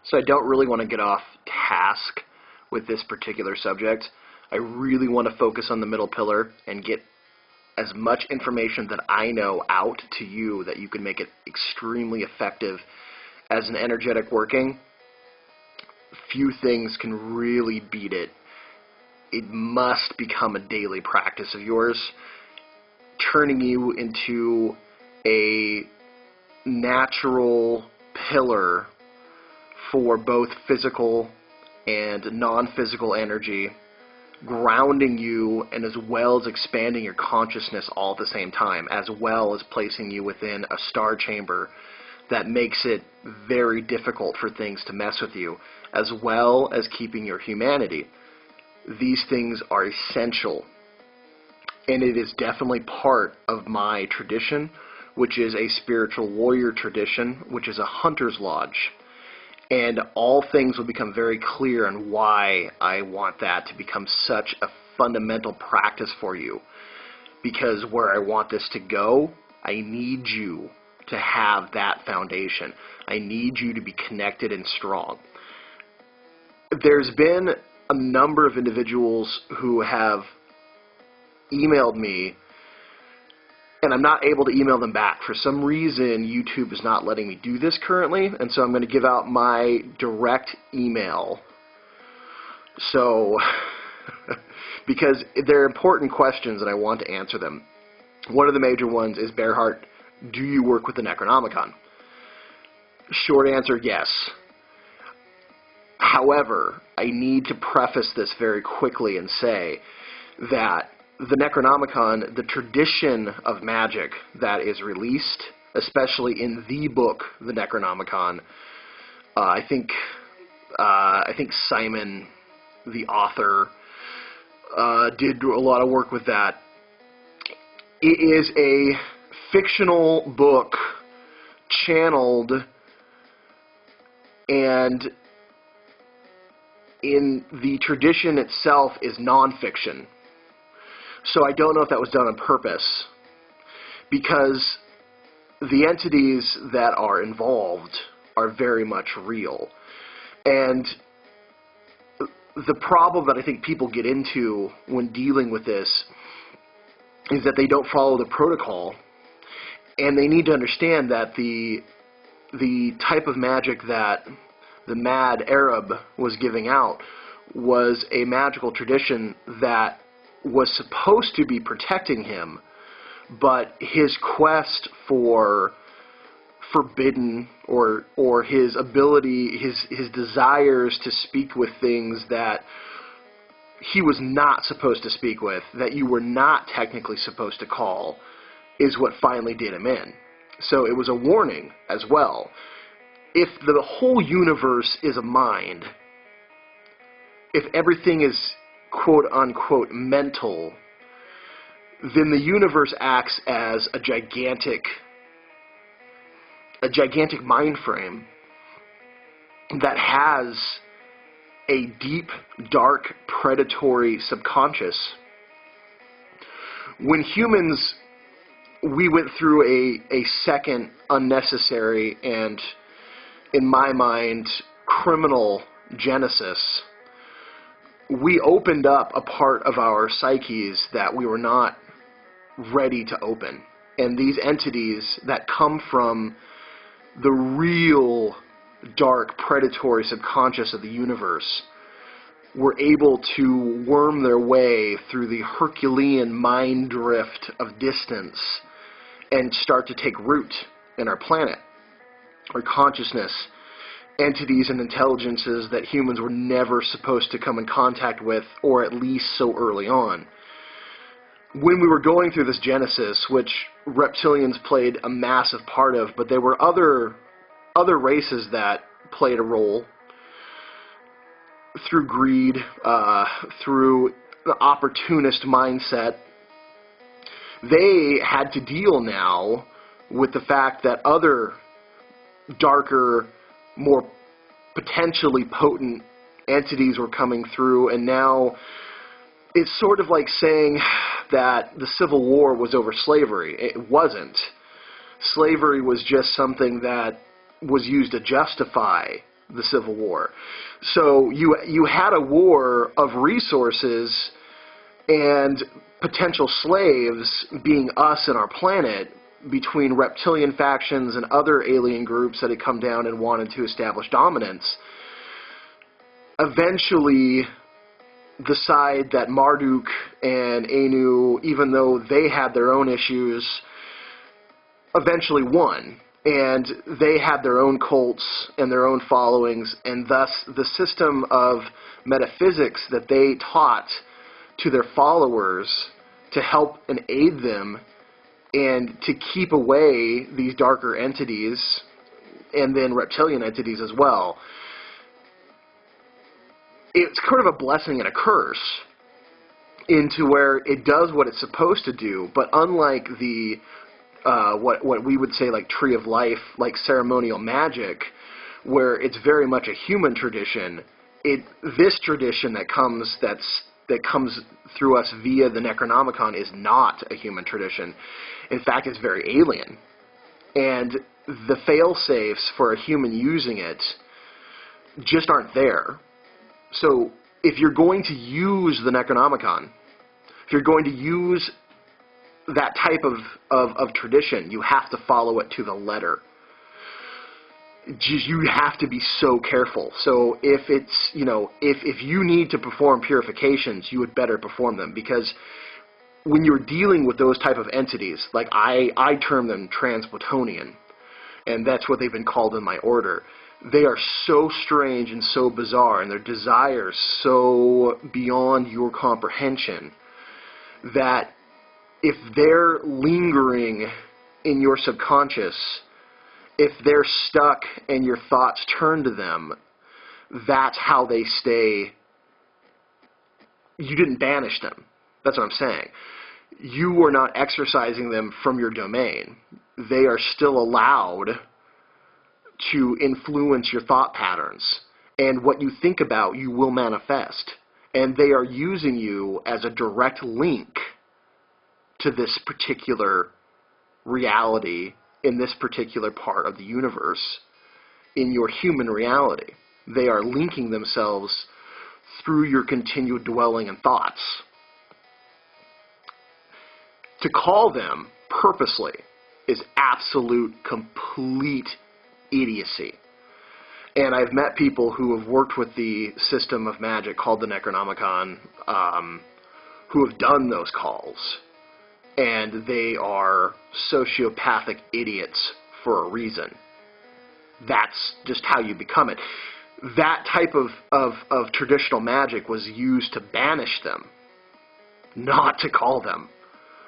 So I don't really want to get off task with this particular subject. I really want to focus on the middle pillar and get as much information that I know out to you that you can make it extremely effective as an energetic working. Few things can really beat it. It must become a daily practice of yours, turning you into a natural pillar for both physical and non-physical energy, grounding you, and as well as expanding your consciousness all at the same time, as well as placing you within a star chamber that makes it very difficult for things to mess with you, as well as keeping your humanity. These things are essential, and it is definitely part of my tradition, which is a spiritual warrior tradition, which is a hunter's lodge. And all things will become very clear on why I want that to become such a fundamental practice for you. Because where I want this to go, I need you to have that foundation. I need you to be connected and strong. There's been a number of individuals who have emailed me, and I'm not able to email them back. For some reason, YouTube is not letting me do this currently, and so I'm going to give out my direct email. So, because they're important questions and I want to answer them. One of the major ones is, Bearheart, do you work with the Necronomicon? Short answer, yes. However, I need to preface this very quickly and say that the Necronomicon, the tradition of magic that is released, especially in the book, the Necronomicon, I think Simon, the author, did a lot of work with that. It is a fictional book channeled, and in the tradition itself is nonfiction. So I don't know if that was done on purpose, because the entities that are involved are very much real. And the problem that I think people get into when dealing with this is that they don't follow the protocol, and they need to understand that the type of magic that the mad Arab was giving out was a magical tradition that was supposed to be protecting him, but his quest for forbidden or his ability, his desires to speak with things that he was not supposed to speak with, that you were not technically supposed to call, is what finally did him in. So it was a warning as well. If the whole universe is a mind, if everything is quote-unquote mental, then the universe acts as a gigantic mind frame that has a deep, dark, predatory subconscious. When humans, we went through a second unnecessary and, in my mind, criminal genesis. We opened up a part of our psyches that we were not ready to open. And these entities that come from the real dark, predatory subconscious of the universe were able to worm their way through the Herculean mind drift of distance and start to take root in our planet, our consciousness, entities and intelligences that humans were never supposed to come in contact with, or at least so early on. When we were going through this genesis, which reptilians played a massive part of, but there were other races that played a role through greed, through the opportunist mindset. They had to deal now with the fact that other darker, more potentially potent entities were coming through, and now it's sort of like saying that the Civil War was over slavery. It wasn't. Slavery was just something that was used to justify the Civil War. So you had a war of resources and potential slaves being us and our planet between reptilian factions and other alien groups that had come down and wanted to establish dominance. Eventually, the side that Marduk and Anu, even though they had their own issues, eventually won. And they had their own cults and their own followings, and thus the system of metaphysics that they taught to their followers to help and aid them and to keep away these darker entities and then reptilian entities as well. It's kind of a blessing and a curse into where it does what it's supposed to do, but unlike the what we would say like Tree of Life, like ceremonial magic, where it's very much a human tradition, this tradition that comes through us via the Necronomicon is not a human tradition. In fact, it's very alien. And the fail-safes for a human using it just aren't there. So if you're going to use the Necronomicon, if you're going to use that type of tradition, you have to follow it to the letter. You have to be so careful. So if it's, if you need to perform purifications, you would better perform them, because when you're dealing with those type of entities, like I term them Trans-Plutonian, and that's what they've been called in my order. They are so strange and so bizarre, and their desires so beyond your comprehension, that if they're lingering in your subconscious, if they're stuck and your thoughts turn to them, that's how they stay. You didn't banish them. That's what I'm saying. You are not exorcising them from your domain. They are still allowed to influence your thought patterns. And what you think about, you will manifest. And they are using you as a direct link to this particular reality in this particular part of the universe in your human reality. They are linking themselves through your continued dwelling and thoughts. To call them purposely is absolute, complete idiocy. And I've met people who have worked with the system of magic called the Necronomicon, who have done those calls. And they are sociopathic idiots for a reason. That's just how you become it. That type of traditional magic was used to banish them, not to call them.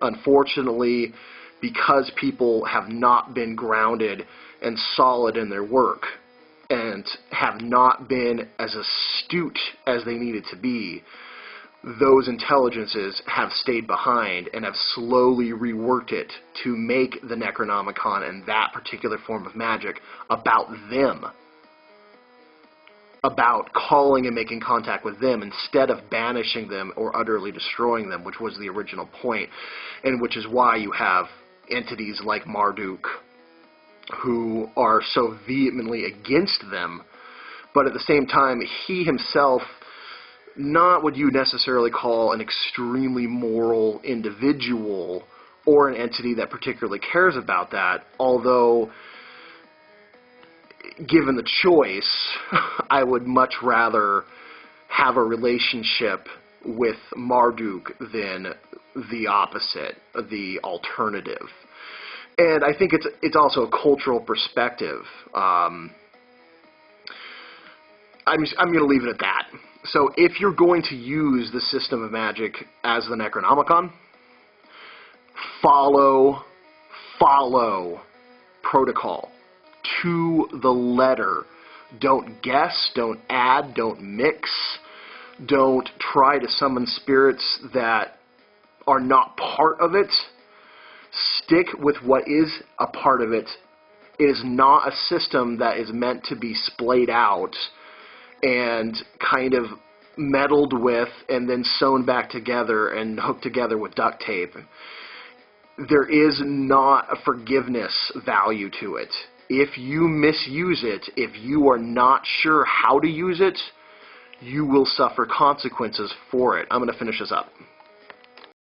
Unfortunately, because people have not been grounded and solid in their work, and have not been as astute as they needed to be, those intelligences have stayed behind and have slowly reworked it to make the Necronomicon and that particular form of magic about them, about calling and making contact with them instead of banishing them or utterly destroying them, which was the original point, and which is why you have entities like Marduk who are so vehemently against them, but at the same time he himself, not what you necessarily call an extremely moral individual or an entity that particularly cares about that, although given the choice, I would much rather have a relationship with Marduk than the opposite, the alternative. And I think it's also a cultural perspective. I'm going to leave it at that. So if you're going to use the system of magic as the Necronomicon, follow protocol to the letter. Don't guess, don't add, don't mix, don't try to summon spirits that are not part of it. Stick with what is a part of it. It is not a system that is meant to be splayed out and kind of meddled with and then sewn back together and hooked together with duct tape. There is not a forgiveness value to it. if you misuse it, if you are not sure how to use it, you will suffer consequences for it. I'm going to finish this up.